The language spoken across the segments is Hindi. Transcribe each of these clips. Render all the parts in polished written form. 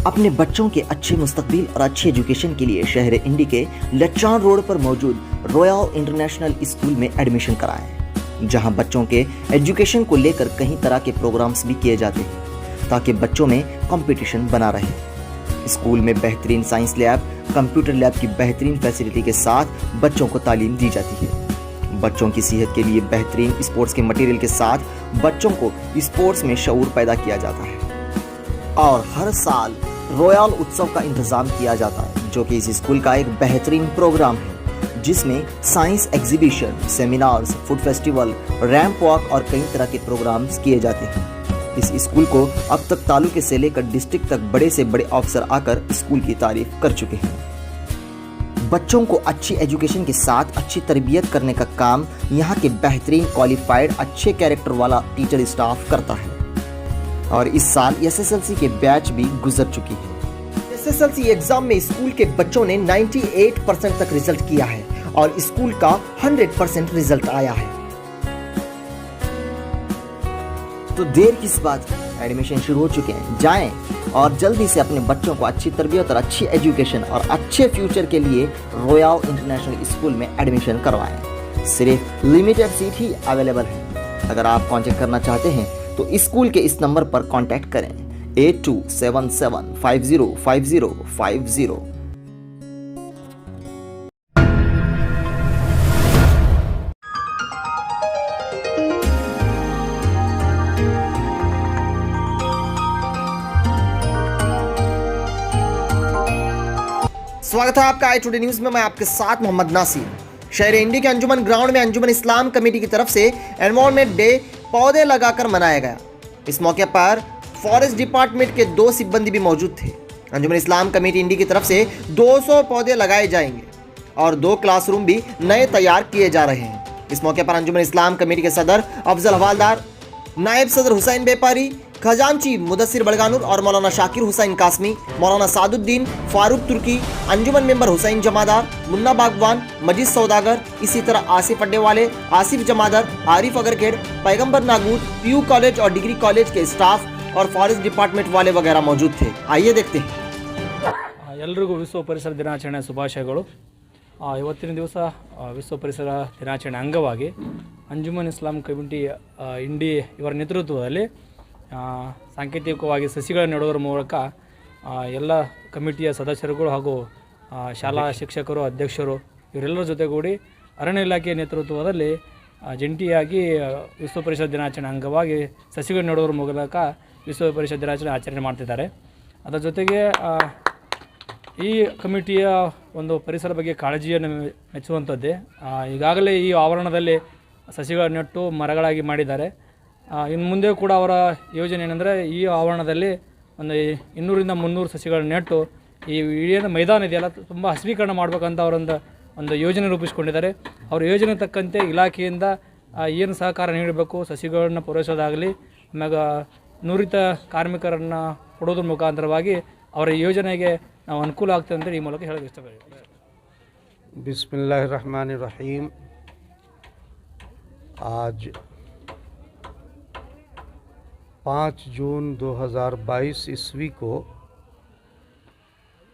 अपने बच्चों के अच्छे मुस्तकबिल और अच्छी एजुकेशन के लिए शहर इंडी के लच्चान रोड पर मौजूद रॉयल इंटरनेशनल स्कूल में एडमिशन कराएं, जहां बच्चों के एजुकेशन को लेकर कई तरह के प्रोग्राम्स भी किए जाते हैं ताकि बच्चों में कंपटीशन बना रहे। स्कूल में बेहतरीन साइंस लैब, कंप्यूटर लैब की बेहतरीन फैसिलिटी के साथ बच्चों को तालीम दी जाती है। बच्चों की सेहत के लिए बेहतरीन स्पोर्ट्स के मटेरियल के साथ बच्चों को स्पोर्ट्स में शऊर पैदा किया जाता है और हर साल रॉयल उत्सव का इंतजाम किया जाता है, जो कि इस स्कूल का एक बेहतरीन प्रोग्राम है, जिसमें science exhibition, seminars, food festival, ramp walk और कई तरह के प्रोग्राम्स किए जाते हैं। इस स्कूल को अब तक तालुके से लेकर डिस्ट्रिक्ट तक बड़े से बड़े अफसर आकर स्कूल की तारीफ कर चुके हैं। बच्चों को अच्छी एजुकेशन के साथ अच्छी तरबियत करने का काम यहाँ के बेहतरीन क्वालिफाइड अच्छे कैरेक्टर वाला टीचर स्टाफ करता है और इस साल एसएसएलसी के बैच भी गुजर चुकी है। एसएसएलसी एग्जाम में स्कूल के बच्चों ने 98% तक रिजल्ट किया है और स्कूल का 100% रिजल्ट आया है। तो देर किस बात की, एडमिशन शुरू हो चुके हैं। जाएं और जल्दी से अपने बच्चों को अच्छी तरबियत और अच्छी एजुकेशन और अच्छे फ्यूचर के लिए रॉयल इंटरनेशनल स्कूल में एडमिशन करवाएं। सिर्फ लिमिटेड सीट ही अवेलेबल है। अगर आप कांटेक्ट करना चाहते हैं तो स्कूल के इस नंबर पर कांटेक्ट करें 8277505050। स्वागत है आपका आई टुडे न्यूज में। मैं आपके साथ मोहम्मद नासिर। शहर इंडी के अंजुमन ग्राउंड में अंजुमन इस्लाम कमेटी की तरफ से एनवायरनमेंट डे पौधे लगाकर मनाया गया। इस मौके पर फॉरेस्ट डिपार्टमेंट के 2 सिब्बंदी भी मौजूद थे। अंजुमन इस्लाम कमेटी इंडी की तरफ से 200 पौधे लगाए जाएंगे और 2 क्लासरूम भी नए तैयार किए जा रहे हैं। इस मौके पर अंजुमन इस्लाम कमेटी के सदर अफजल हवालदार, नायब सदर हुसैन बेपारी, खजांची मुदस्सिर बड़गानुर और मौलाना शाकिर हुसैन कासमी, मौलाना सादुद्दीन फारूक तुर्की, अंजुमन मेंबर हुसैन जमादार, मुन्ना बागवान, मजीद सौदागर, इसी तरह आसिफ अड्डे वाले, आसिफ जमादार, आरिफ अगरखेड़, पैगंबर नागूर, पीयू कॉलेज और डिग्री कॉलेज के स्टाफ और फॉरेस्ट डिपार्टमेंट वाले वगैरह मौजूद थे। आइए देखते हैं। ಎಲ್ರಿಗೂ ವಿಶ್ವ ಪರಿಸರ ದಿನಾಚರಣೆ ಶುಭಾಶಯಗಳು। ಇವತ್ತಿನ ದಿವಸ ವಿಶ್ವ ಪರಿಸರ ದಿನಾಚರಣೆ ಅಂಗವಾಗಿ ಅಂಜುಮನ್ ಇಸ್ಲಾಂ ಕಮಿಟಿ ಇಂಡಿ ಇವರ ನೇತೃತ್ವದಲ್ಲಿ ಸಾಂಕೇತಿಕವಾಗಿ ಸಸಿಗಳನ್ನು ನೆಡುವುದರ ಮೂಲಕ ಎಲ್ಲ ಕಮಿಟಿಯ ಸದಸ್ಯರುಗಳು ಹಾಗೂ ಶಾಲಾ ಶಿಕ್ಷಕರು, ಅಧ್ಯಕ್ಷರು ಇವರೆಲ್ಲರ ಜೊತೆಗೂಡಿ ಅರಣ್ಯ ಇಲಾಖೆಯ ನೇತೃತ್ವದಲ್ಲಿ ಜಂಟಿಯಾಗಿ ವಿಶ್ವ ಪರಿಸರ ದಿನಾಚರಣೆ ಅಂಗವಾಗಿ ಸಸಿಗಳನ್ನು ನೆಡುವುದರ ಮೂಲಕ ವಿಶ್ವ ಪರಿಸರ ದಿನಾಚರಣೆ ಆಚರಣೆ ಮಾಡ್ತಿದ್ದಾರೆ। ಅದರ ಜೊತೆಗೆ ಈ ಕಮಿಟಿಯ ಒಂದು ಪರಿಸರ ಬಗ್ಗೆ ಕಾಳಜಿಯನ್ನು ಮೆಚ್ಚುವಂಥದ್ದೇ। ಈಗಾಗಲೇ ಈ ಆವರಣದಲ್ಲಿ ಸಸಿಗಳನ್ನು ನೆಟ್ಟು ಮರಗಳಾಗಿ ಮಾಡಿದ್ದಾರೆ। ಇನ್ನು ಮುಂದೆ ಕೂಡ ಅವರ ಯೋಜನೆ ಏನೆಂದರೆ ಈ ಆವರಣದಲ್ಲಿ ಒಂದು 200ರಿಂದ 300 ಸಸಿಗಳನ್ನು ನೆಟ್ಟು ಈ ಏನು ಮೈದಾನ ಇದೆಯಲ್ಲ ತುಂಬ ಹಸಿರೀಕರಣ ಮಾಡಬೇಕಂತ ಒಂದು ಯೋಜನೆ ರೂಪಿಸಿಕೊಂಡಿದ್ದಾರೆ। ಅವರ ಯೋಜನೆ ತಕ್ಕಂತೆ ಇಲಾಖೆಯಿಂದ ಏನು ಸಹಕಾರ ನೀಡಬೇಕು, ಸಸಿಗಳನ್ನು ಪೂರೈಸೋದಾಗಲಿ, ಆಮ್ಯಾಗ ನುರಿತ ಕಾರ್ಮಿಕರನ್ನು ಕೊಡೋದ್ರ ಮುಖಾಂತರವಾಗಿ ಅವರ ಯೋಜನೆಗೆ ನಾವು ಅನುಕೂಲ ಆಗ್ತದೆ ಅಂತ ಈ ಮೂಲಕ ಹೇಳಕ್ಕೆ ಇಷ್ಟಪಡ್ತೀನಿ। बिस्मिल्लाहिर्रहमानिर्रहीम। आज 5 जून 2022 ईस्वी को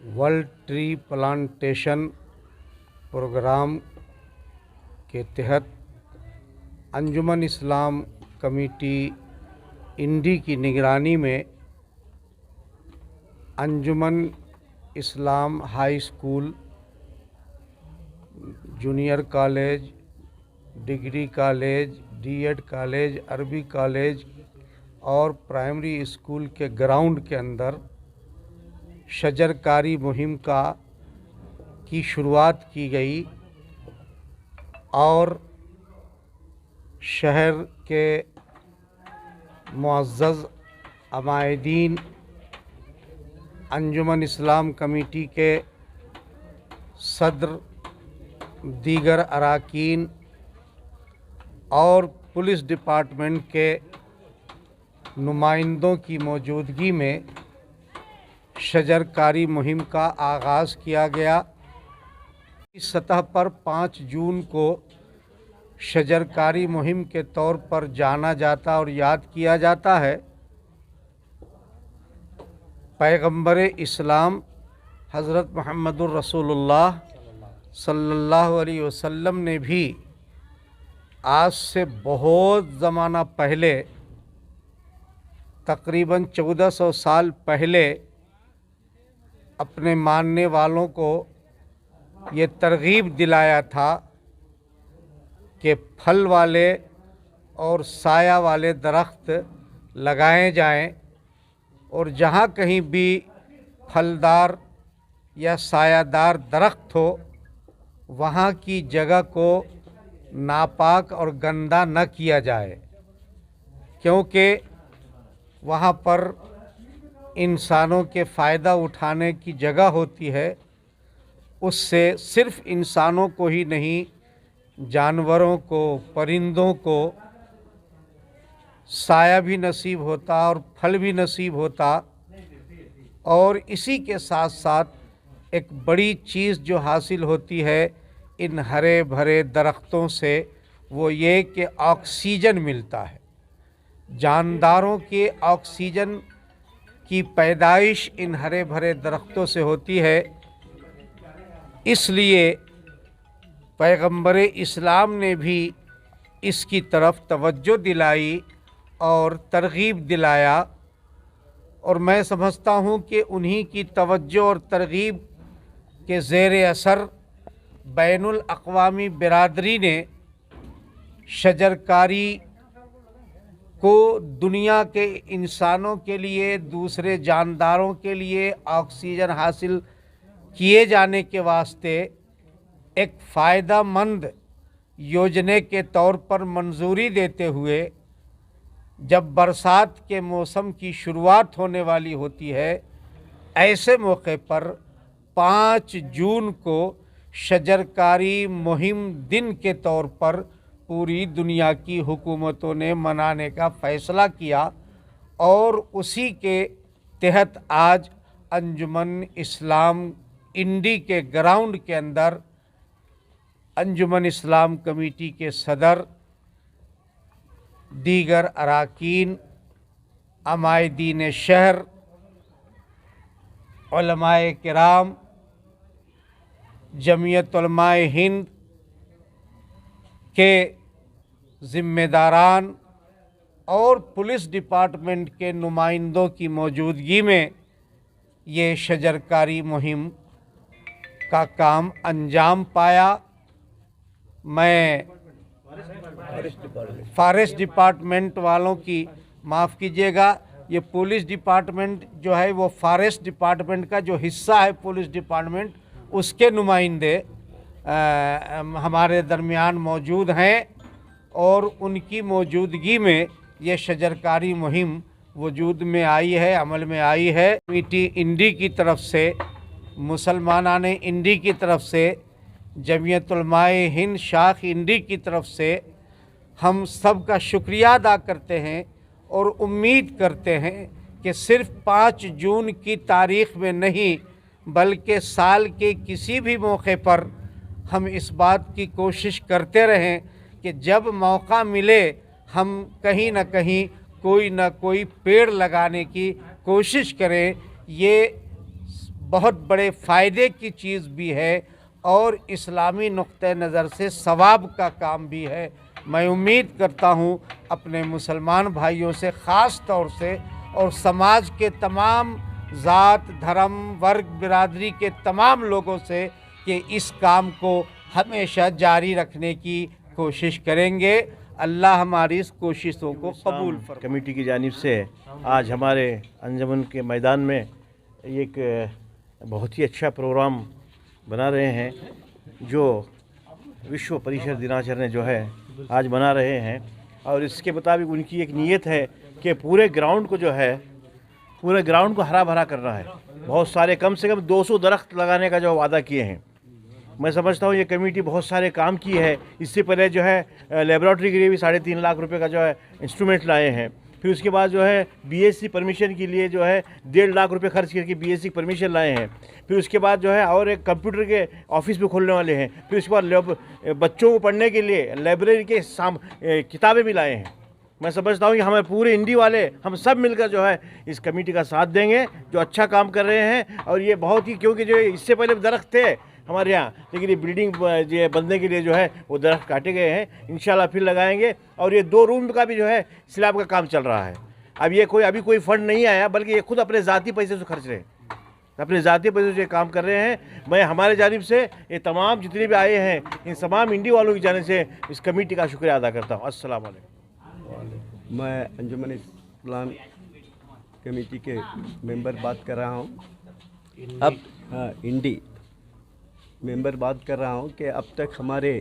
वर्ल्ड ट्री प्लांटेशन प्रोग्राम के तहत अंजुमन इस्लाम कमेटी इंडी की निगरानी में Anjuman Islam high school, junior college, degree college, DEd college, Arabi college और प्राइमरी स्कूल के ग्राउंड के अंदर शजरकारी मुहिम की शुरुआत की गई और शहर के मुअज़्ज़ज़ अमायदीन, अंजुमन इस्लाम कमेटी के सदर, दीगर अराकीन और पुलिस डिपार्टमेंट के नुमाइंदों की मौजूदगी में शजरकारी मुहिम का आगाज़ किया गया। इस सतह पर 5 जून को शजरकारी मुहिम के तौर पर जाना जाता और याद किया जाता है। पैगंबर इस्लाम हज़रत मुहम्मदुर रसूलुल्लाह सल्लल्लाहु अलैहि वसल्लम ने भी आज से बहुत ज़माना पहले, तकरीबन 1400 साल पहले, अपने मानने वालों को ये तरगीब दिलाया था कि फल वाले और साया वाले दरख्त लगाए जाएं, और जहाँ कहीं भी फलदार या सायादार दरख्त हो वहाँ की जगह को नापाक और गंदा न किया जाए, क्योंकि वहाँ पर इंसानों के फ़ायदा उठाने की जगह होती है। उससे सिर्फ़ इंसानों को ही नहीं, जानवरों को, परिंदों को साया भी नसीब होता और फल भी नसीब होता। और इसी के साथ साथ एक बड़ी चीज़ जो हासिल होती है इन हरे भरे दरख्तों से, वो ये कि ऑक्सीजन मिलता है। जानदारों के ऑक्सीजन की पैदाइश इन हरे भरे दरख्तों से होती है। इसलिए पैगंबर इस्लाम ने भी इसकी तरफ तवज्जो दिलाई और तरगीब दिलाया, और मैं समझता हूँ कि उन्हीं की तवज्जो और तरगीब के ज़ेर असर बैनुल अक़वामी बिरादरी ने शजरकारी को दुनिया के इंसानों के लिए, दूसरे जानदारों के लिए ऑक्सीजन हासिल किए जाने के वास्ते एक फ़ायदामंद योजना के तौर पर मंजूरी देते हुए, जब बरसात के मौसम की शुरुआत होने वाली होती है, ऐसे मौके पर 5 जून को शजरकारी मुहिम दिन के तौर पर पूरी दुनिया की हुकूमतों ने मनाने का फ़ैसला किया। और उसी के तहत आज अंजुमन इस्लाम इंडी के ग्राउंड के अंदर अंजुमन इस्लाम कमेटी के सदर, दीगर अराकीन, अमायदीन शहर, उलमाए किराम, जमीयत उलमाए हिंद के ज़िम्मेदारान और पुलिस डिपार्टमेंट के नुमाइंदों की मौजूदगी में ये शजरकारी मुहिम का काम अंजाम पाया। मैं फॉरेस्ट डिपार्टमेंट वालों की माफ़ कीजिएगा, ये पुलिस डिपार्टमेंट जो है वो फॉरेस्ट डिपार्टमेंट का जो हिस्सा है पुलिस डिपार्टमेंट, उसके नुमाइंदे हमारे दरमियान मौजूद हैं, और उनकी मौजूदगी में ये शजरकारी मुहिम वजूद में आई है, अमल में आई है। कमेटी इंडी की तरफ से, मुसलमानाने इंडी की तरफ से, जमीयत उलमाए हिंद शाख इंडी की तरफ से हम सब का शुक्रिया अदा करते हैं और उम्मीद करते हैं कि सिर्फ़ 5 जून की तारीख़ में नहीं, बल्कि साल के किसी भी मौके पर हम इस बात की कोशिश करते रहें कि जब मौका मिले हम कहीं ना कहीं कोई ना कोई पेड़ लगाने की कोशिश करें। ये बहुत बड़े फ़ायदे की चीज़ भी है और इस्लामी नुक्ते नज़र से सवाब का काम भी है। मैं उम्मीद करता हूँ अपने मुसलमान भाइयों से, ख़ास तौर से, और समाज के तमाम ज़ात, धर्म, वर्ग, बिरादरी के तमाम लोगों से कि इस काम को हमेशा जारी रखने की कोशिश करेंगे। अल्लाह हमारी इस कोशिशों को कबूल फरमाए। कमेटी की जानिब से आज हमारे अंजुमन के मैदान में एक बहुत ही अच्छा प्रोग्राम बना रहे हैं, जो विश्व परिसर दिनाचरण जो है आज बना रहे हैं। और इसके मुताबिक उनकी एक नीयत है कि पूरे ग्राउंड को जो है, पूरे ग्राउंड को हरा भरा करना है। बहुत सारे, कम से कम 200 दरख्त लगाने का जो वादा किए हैं। मैं समझता हूँ ये कमेटी बहुत सारे काम की है। इससे पहले जो है लेबॉरेटरी के लिए भी 3.5 लाख रुपए का जो है इंस्ट्रूमेंट लाए हैं। फिर उसके बाद जो है बीएससी परमिशन के लिए जो है 1.5 लाख रुपए खर्च करके बीएससी परमिशन लाए हैं। फिर उसके बाद जो है और एक कंप्यूटर के ऑफिस भी खोलने वाले हैं। फिर उसके बाद बच्चों को पढ़ने के लिए लाइब्रेरी के किताबें भी लाए हैं। मैं समझता हूँ कि हमारे पूरे इंडी वाले हम सब मिलकर जो है इस कमेटी का साथ देंगे जो अच्छा काम कर रहे हैं। और ये बहुत ही, क्योंकि जो इससे पहले दरख्त थे हमारे यहाँ, लेकिन ये बिल्डिंग ये बनने के लिए जो है वो दरख्त काटे गए हैं, इंशाल्लाह फिर लगाएंगे। और ये 2 रूम का भी जो है स्लैब का काम चल रहा है। अब ये अभी कोई फंड नहीं आया, बल्कि ये खुद अपने ज़ाती पैसे से खर्च रहे हैं, अपने ज़ाती पैसे से काम कर रहे हैं। मैं हमारे जानिब से ये तमाम जितने भी आए हैं इन तमाम इंडी वालों की जानिब से इस कमेटी का शुक्रिया अदा करता हूँ। अस्सलाम वालेकुम। मैं अंजुमन इस्लाम कमेटी के मेंबर बात कर रहा हूँ। अब इंडी मेंबर बात कर रहा हूँ कि अब तक हमारे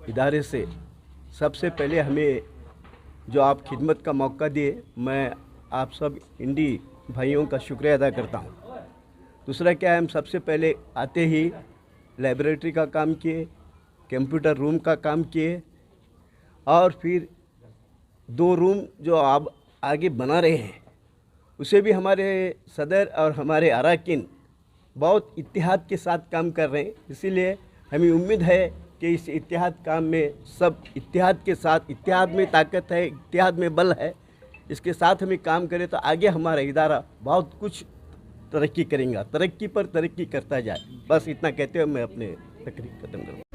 इदारे से सबसे पहले हमें जो आप खिदमत का मौका दिए, मैं आप सब इंडी भाइयों का शुक्रिया अदा करता हूँ। दूसरा क्या है, हम सबसे पहले आते ही लैबोरेटरी का काम किए, कंप्यूटर रूम का काम किए, और फिर 2 रूम जो आप आगे बना रहे हैं उसे भी हमारे सदर और हमारे अरकान बहुत इत्तेहाद के साथ काम कर रहे हैं। इसीलिए हमें उम्मीद है कि इस इत्तेहाद काम में सब इत्तेहाद के साथ, इत्तेहाद में ताकत है, इत्तेहाद में बल है, इसके साथ हमें काम करें तो आगे हमारा इदारा बहुत कुछ तरक्की करेंगे, तरक्की पर तरक्की करता जाए। बस इतना कहते हुए मैं अपने तकरीर खत्म करूँगा।